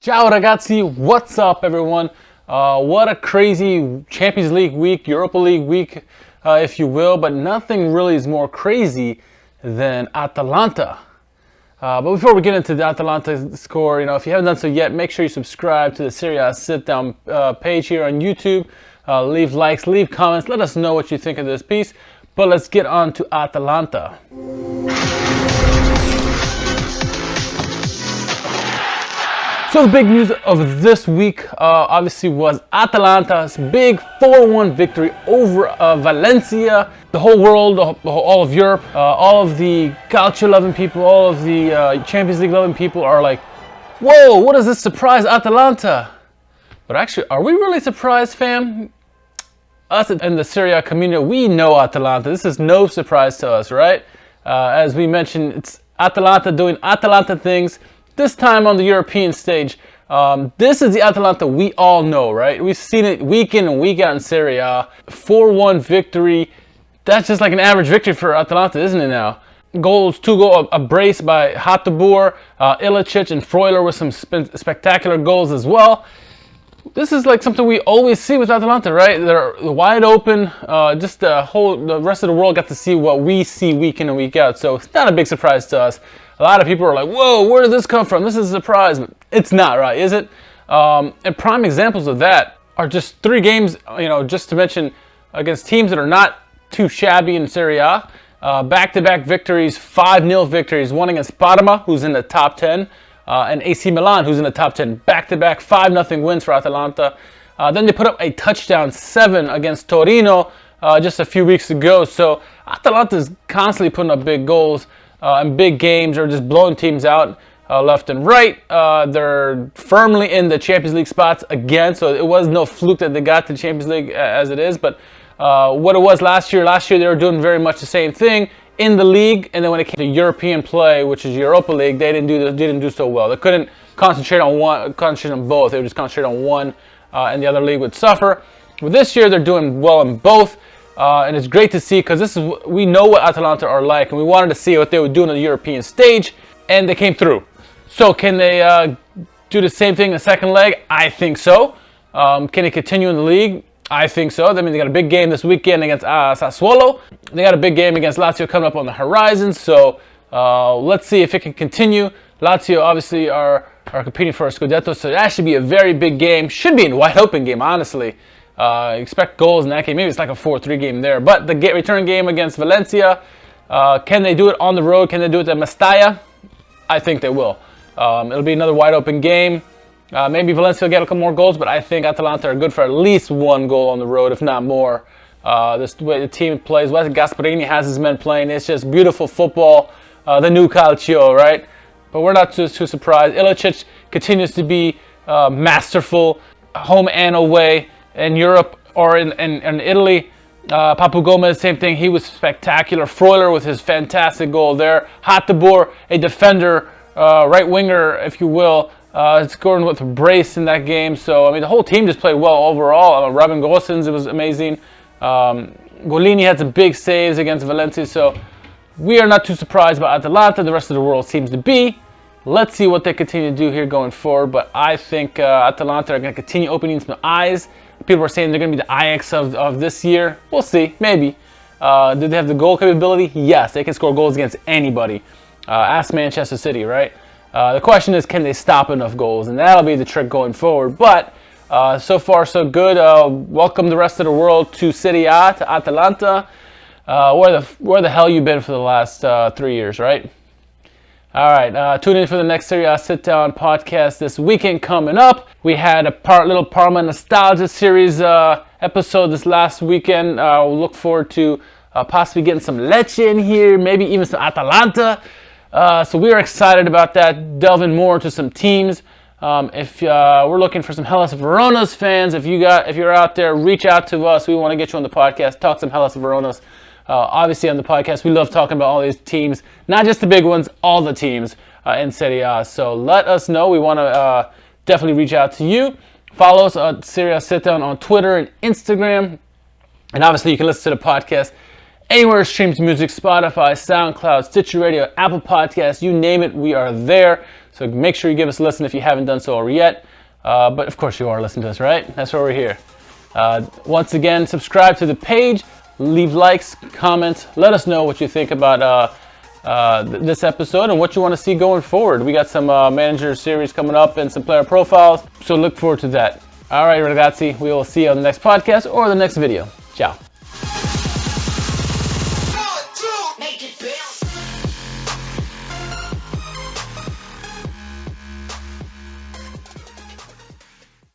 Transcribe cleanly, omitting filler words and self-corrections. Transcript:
Ciao ragazzi, what's up everyone? What a crazy Champions League week, Europa League week, if you will, but nothing really is more crazy than Atalanta. But before we get into the Atalanta score, if you haven't done so yet, make sure you subscribe to the Serie Sit-Down page here on YouTube. Leave likes, leave comments, let us know what you think of this piece. But let's get on to Atalanta. So the big news of this week obviously was Atalanta's big 4-1 victory over Valencia. The whole world, all of Europe, all of the Calcio loving people, all of the Champions League loving people are like, whoa, what is this surprise Atalanta? But actually, are we really surprised, fam? Us in the Serie community, we know Atalanta. This is no surprise to us, right? As we mentioned, it's Atalanta doing Atalanta things. This time on the European stage, this is the Atalanta we all know, right? We've seen it week in and week out in Serie A. 4-1 victory. That's just like an average victory for Atalanta, isn't it now? Goals, 2 goals, a brace by Hateboer, Ilicic, and Freuler with some spectacular goals as well. This is like something we always see with Atalanta, right? They're wide open. Just the rest of the world got to see what we see week in and week out. So it's not a big surprise to us. A lot of people are like, whoa, where did this come from? This is a surprise. But it's not, right? Is it? And prime examples of that are just 3 games, just to mention, against teams that are not too shabby in Serie A. Back-to-back victories, 5-0 victories. One against Parma, who's in the top 10. And AC Milan, who's in the top 10. Back-to-back 5-0 wins for Atalanta. Then they put up a touchdown 7 against Torino just a few weeks ago. So Atalanta is constantly putting up big goals and big games, or just blowing teams out left and right. They're firmly in the Champions League spots again. So it was no fluke that they got to the Champions League as it is. But what it was last year they were doing very much the same thing in the league, and then when it came to European play, which is Europa League, they didn't do so well. They couldn't concentrate on both. They would just concentrate on one, and the other league would suffer. But this year, they're doing well in both, and it's great to see because we know what Atalanta are like, and we wanted to see what they would do on the European stage, and they came through. So can they do the same thing in the second leg? I think so. Can they continue in the league? I think so. I mean, they got a big game this weekend against Sassuolo. They got a big game against Lazio coming up on the horizon. So let's see if it can continue. Lazio obviously are competing for a Scudetto, so that should be a very big game. Should be a wide open game, honestly. Expect goals in that game. Maybe it's like a 4-3 game there. But the return game against Valencia, can they do it on the road? Can they do it at Mestalla? I think they will. It'll be another wide open game. Maybe Valencia will get a couple more goals, but I think Atalanta are good for at least 1 goal on the road, if not more. This way the team plays. What Gasperini has his men playing. It's just beautiful football. The new Calcio, right? But we're not too surprised. Ilicic continues to be masterful, home and away in Europe or in Italy. Papu Gomez, same thing. He was spectacular. Freuler with his fantastic goal there. Hateboer, a defender, right winger, if you will. Scoring with a brace in that game. So, I mean, the whole team just played well overall. Robin Gosens, it was amazing. Golini had some big saves against Valencia. So, we are not too surprised by Atalanta. The rest of the world seems to be. Let's see what they continue to do here going forward. But I think Atalanta are going to continue opening some eyes. People are saying they're going to be the AJAX of this year. We'll see. Maybe. Do they have the goal capability? Yes. They can score goals against anybody. Ask Manchester City, right? The question is, can they stop enough goals? And that'll be the trick going forward. But so far, so good. Welcome the rest of the world to Serie A, to Atalanta. Where the hell you been for the last 3 years, right? All right, tune in for the next Serie Sit-Down podcast this weekend coming up. We had a little Parma Nostalgia Series episode this last weekend. We'll look forward to possibly getting some Lecce in here, maybe even some Atalanta. So we are excited about that, delving more into some teams. If we're looking for some Hellas Verona's fans, if you're out there, reach out to us. We want to get you on the podcast, talk some Hellas Verona's. Obviously on the podcast, we love talking about all these teams, not just the big ones, all the teams in Serie A. So let us know. We want to definitely reach out to you. Follow us on Serie Sit-Down on Twitter and Instagram. And obviously you can listen to the podcast anywhere it streams music, Spotify, Soundcloud, Stitcher Radio, Apple Podcasts, you name it, we are there. So So make sure you give us a listen if you haven't done so already yet. But of course you are listening to us, right? That's why we're here. Once again, subscribe to the page, leave likes, comments, let us know what you think about this episode and what you want to see going forward. We got some manager series coming up and some player profiles, so look forward to that. All right, ragazzi, we will see you on the next podcast or the next video. Ciao.